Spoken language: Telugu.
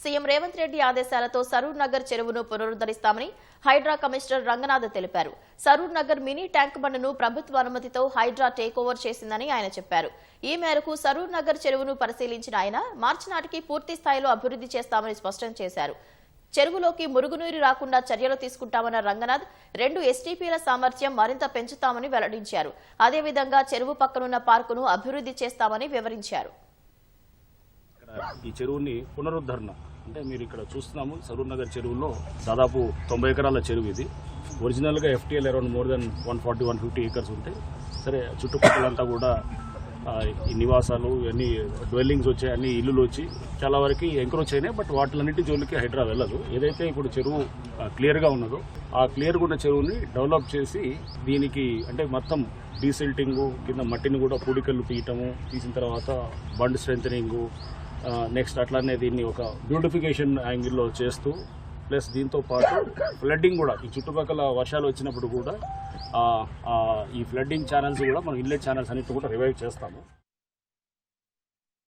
సీఎం రేవంత్ రెడ్డి ఆదేశాలతో సరూర్ నగర్ చెరువును పునరుద్ధరిస్తామని హైడ్రా కమిషనర్ రంగనాథ్ తెలిపారు. సరూర్ నగర్ మినీ ట్యాంక్ బండ్ను ప్రభుత్వ అనుమతితో హైడ్రా టేక్ ఓవర్ చేసిందని ఆయన చెప్పారు. ఈ మేరకు సరూర్ నగర్ చెరువును పరిశీలించిన ఆయన మార్చి నాటికి పూర్తి స్థాయిలో అభివృద్ధి చేస్తామని స్పష్టం చేశారు. చెరువులోకి మురుగునీరు రాకుండా చర్యలు తీసుకుంటామన్న రంగనాథ్ 2 ఎస్టీపీల సామర్థ్యం మరింత పెంచుతామని వెల్లడించారు. అదేవిధంగా చెరువు పక్కనున్న పార్కును అభివృద్ధి చేస్తామని వివరించారు. ఈ చెరువుని పునరుద్ధరణ అంటే మీరు ఇక్కడ చూస్తున్నాము. సరూర్ నగర్ చెరువులో దాదాపు 90 ఎకరాల చెరువు ఇది. ఒరిజినల్గా FTL around more than 140-150 acres ఉంటాయి. సరే చుట్టుపక్కలంతా కూడా ఈ నివాసాలు అన్ని డ్వెల్లింగ్స్ వచ్చాయి, అన్ని ఇల్లులు వచ్చి చాలా వరకు ఎంక్రోచ్ అయినాయి. బట్ వాటిలన్నింటి జోలికి హైడ్రా వెళ్ళదు. ఏదైతే ఇప్పుడు చెరువు క్లియర్గా ఉన్నదో ఆ క్లియర్గా ఉన్న చెరువుని డెవలప్ చేసి దీనికి అంటే మొత్తం డీసిల్టింగు కింద మట్టిని కూడా పూడికలు తీసిన తర్వాత బండ్ స్ట్రెంథనింగు నెక్స్ట్ అట్లానే దీన్ని ఒక బ్యూటిఫికేషన్ యాంగిల్లో చేస్తూ ప్లస్ దీంతో పాటు ఫ్లడ్డింగ్ కూడా ఈ చుట్టుపక్కల వర్షాలు వచ్చినప్పుడు కూడా ఈ ఫ్లడ్డింగ్ ఛానల్స్ కూడా మనం ఇన్లెట్ ఛానల్స్ అన్నిటి కూడా రివైవ్ చేస్తాము.